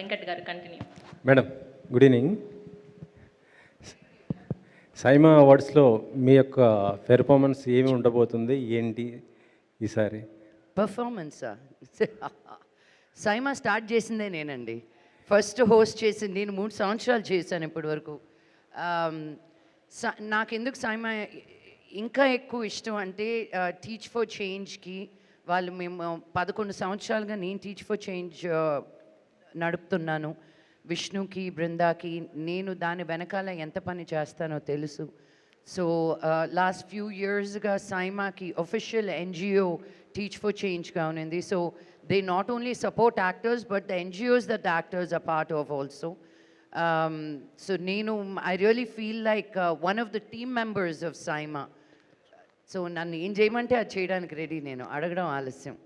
వెంకట్ గారు continue. Madam good evening. SIIMA అవార్డ్స్లో మీ యొక్క పెర్ఫార్మెన్స్ ఏమి ఉండబోతుంది ఏంటి ఈసారి? పర్ఫార్మెన్సా? సైమా స్టార్ట్ చేసిందే నేనండి. ఫస్ట్ హోస్ట్ చేసింది నేను 3 సంవత్సరాలు చేశాను ఇప్పటి వరకు. నాకెందుకు సైమా ఇంకా ఎక్కువ ఇష్టం అంటే టీచ్ ఫర్ చేంజ్కి మేము 11 సంవత్సరాలుగా నేను టీచ్ ఫర్ చేంజ్ నడుపుతున్నాను. విష్ణుకి బృందాకి నేను దాని వెనకాల ఎంత పని చేస్తానో తెలుసు. సో లాస్ట్ ఫ్యూ ఇయర్స్గా సైమాకి ఒఫిషియల్ ఎన్జిఓ టీచ్ ఫర్ చేంజ్గా ఉంది. So they not only support actors but the NGOs that the actors are part of also. So I really feel like one of the team members of SIIMA. So నన్ను ఏం చేయమంటే అది చేయడానికి ready, నేను అడగడం ఆలస్యం.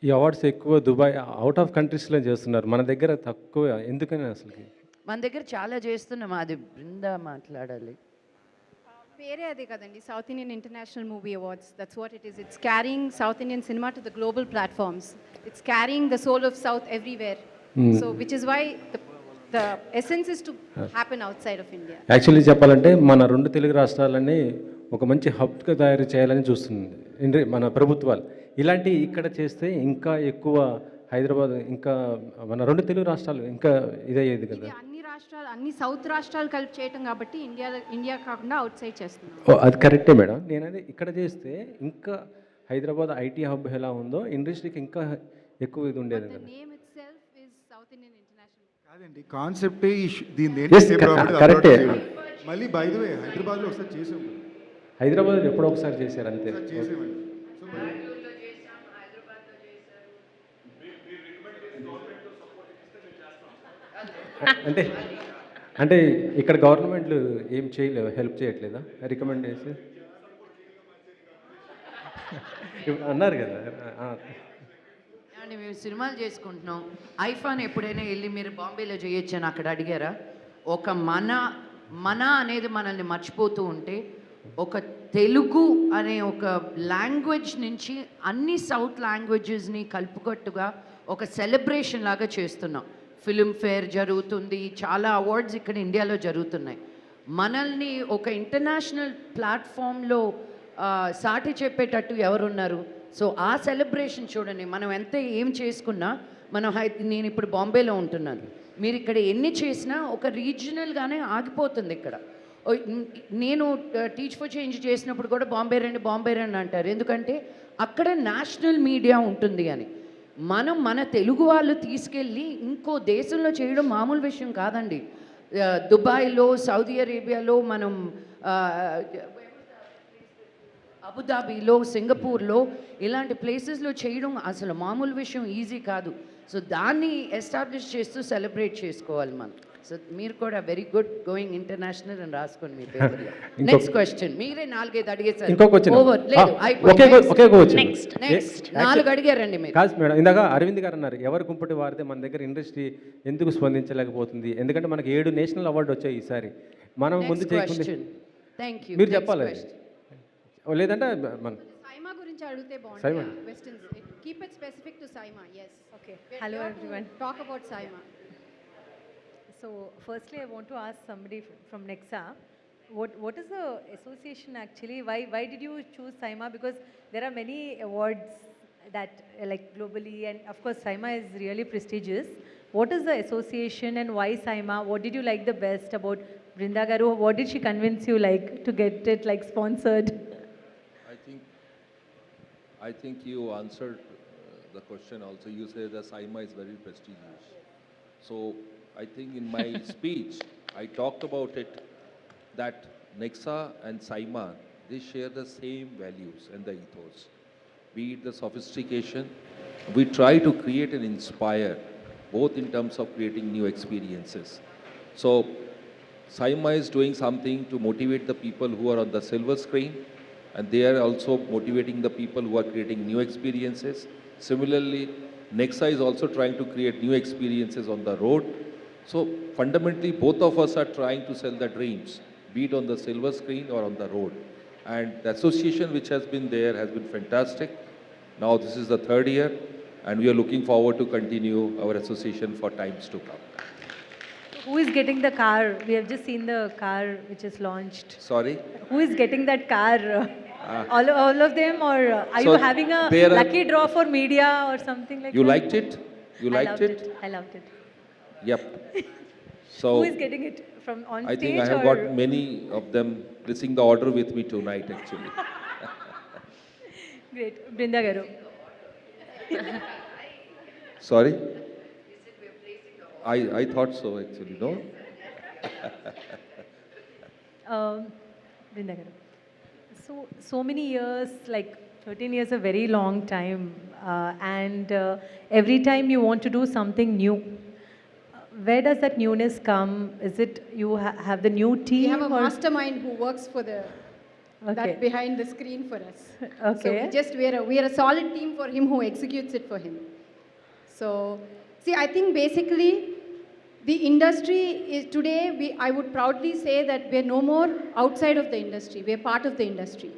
ఈ అవార్డ్స్ ఎక్కువ దుబాయ్ అవుట్ ఆఫ్ కంట్రీస్లో చేస్తున్నారు, మన దగ్గర తక్కువ, ఎందుకని అసలుకి? మన దగ్గర చాలా చేస్తున్నాం, అది బృందా మాట్లాడాలి. పేరే అదే కదండి, South Indian International Movie Awards. That's what it is. It's carrying South Indian cinema to the global platforms. It's carrying the soul of South everywhere. So which is why the essence is to happen outside of India. Actually చెప్పాలంటే మన 2 తెలుగు రాష్ట్రాలని ఒక మంచి హబ్గా తయారు చేయాలని చూస్తుంది మన ప్రభుత్వాలు. ఇలాంటి ఇక్కడ చేస్తే ఇంకా ఎక్కువ హైదరాబాద్, ఇంకా మన 2 తెలుగు రాష్ట్రాలు ఇంకా ఇదయ్యేది కదా. అన్ని సౌత్ రాష్ట్రాలు కలిపి చేయటం కాబట్టి ఇండియా కాకుండా అవుట్ సైడ్ చేస్తున్నాం. అది కరెక్టే మేడం. నేనది ఇక్కడ చేస్తే ఇంకా హైదరాబాద్ ఐటీ హబ్ ఎలా ఉందో ఇండస్ట్రీకి ఇంకా ఎక్కువ ఇది ఉండేది కదా. కాదండి, కాన్సెప్టే దీని కరెక్టే. మళ్ళీ బై ది వే హైదరాబాద్లో ఒకసారి చేసాం. హైదరాబాద్ ఎప్పుడో ఒకసారి చేశారు అంతే. చేసామండి. అంటే అంటే ఇక్కడ గవర్నమెంట్లు ఏం చేయలేవు, హెల్ప్ చేయట్లేదా రికమెండ్ చేసి? ఇప్పుడు అన్నారు కదా. అండి మేము సినిమాలు చేసుకుంటున్నాం. ఐఫాన్ ఎప్పుడైనా వెళ్ళి మీరు బాంబేలో చేయొచ్చు అని అక్కడ అడిగారా? ఒక మన అనేది మనల్ని మర్చిపోతూ ఉంటే ఒక తెలుగు అనే ఒక లాంగ్వేజ్ నుంచి అన్ని సౌత్ లాంగ్వేజెస్ని కలుపుకట్టుగా ఒక సెలబ్రేషన్ లాగా చేస్తున్నాం. ఫిల్మ్ఫేర్ జరుగుతుంది, చాలా అవార్డ్స్ ఇక్కడ ఇండియాలో జరుగుతున్నాయి. మనల్ని ఒక ఇంటర్నేషనల్ ప్లాట్ఫామ్లో సాటి చెప్పేటట్టు ఎవరున్నారు? సో ఆ సెలబ్రేషన్ చూడండి. మనం ఎంత ఏం చేసుకున్నా నేను ఇప్పుడు బాంబేలో ఉంటున్నాను, మీరు ఇక్కడ ఎన్ని చేసినా ఒక రీజనల్గానే ఆగిపోతుంది ఇక్కడ. నేను టీచ్ ఫర్ చేంజ్ చేసినప్పుడు కూడా బాంబే రండి అంటారు, ఎందుకంటే అక్కడ నేషనల్ మీడియా ఉంటుంది అని. మన తెలుగు వాళ్ళు తీసుకెళ్ళి ఇంకో దేశంలో చేయడం మామూలు విషయం కాదండి. దుబాయ్లో, సౌదీ అరేబియాలో, మనం అబుదాబీలో, సింగపూర్లో ఇలాంటి ప్లేసెస్లో చేయడం అసలు మామూలు విషయం, ఈజీ కాదు. సో దాన్ని ఎస్టాబ్లిష్ చేస్తూ సెలబ్రేట్ చేసుకోవాలి మనం. సో మీరు కూడా వెరీ గుడ్ గోయింగ్ ఇంటర్నేషనల్ అని రాసుకోండి మీ పేపర్లో. Next question. మీరే 4-5 అడిగేసారు. ఓవర్ లేదు, నెక్స్ట్ 4 అడిగారండి మీరు. కాదు మేడం, ఇందాక అరవింద్ గారు అన్నారు ఎవరు కుంపటి వారితే మన దగ్గర ఇండస్ట్రీ ఎందుకు స్పందించలేకపోతుంది, ఎందుకంటే మనకి 7 నేషనల్ అవార్డు వచ్చాయి ఈసారి. మనం ముందు చేయకుండా మీరు చెప్పాలి, లేదంటే మన సైమా గురించి అడిగితే బాగుంటుంది. Westerns keep it specific to SIIMA. yes, okay, hello everyone, talk about Saima. So firstly I want to ask somebody from Nexa, what is the association actually? Why did you choose Saima? Because there are many awards that like globally, and of course Saima is really prestigious. What is the association and why Saima? What did you like the best about Brinda Garu? What did she convince you like to get it like sponsored? I think you answered the question also. You say that Saima is very prestigious. So I think in my speech, I talked about it, that Nexa and Saima, they share the same values and the ethos. Be it the sophistication, we try to create and inspire, both in terms of creating new experiences. So Saima is doing something to motivate the people who are on the silver screen, and they are also motivating the people who are creating new experiences. Similarly, Nexa is also trying to create new experiences on the road. So fundamentally, both of us are trying to sell the dreams, be it on the silver screen or on the road. And the association which has been there has been fantastic. Now this is the 3rd year. and we are looking forward to continue our association for times to come. Who is getting the car? We have just seen the car which is launched. Sorry? Who is getting that car? All of them, or are you So having a there are- lucky draw for media or something like You that? liked it? You I liked loved it? I loved it. Yep. So Who is getting it from on I stage? think I have or? got many of them placing the order with me tonight actually. Great. Brinda Garu. Sorry? I thought so actually, no? Brinda Garu. So many years, like 13 years, a very long time, and every time you want to do something new. Where does that newness come? Is it you have the new team? We have a or- mastermind who works for the Okay. that behind the screen for us. Okay. So we are a solid team for him who executes it for him. So see, I think basically the industry is today. I would proudly say that we are no more outside of the industry. We are part of the industry,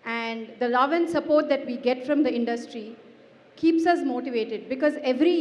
and the love and support that we get from the industry keeps us motivated because every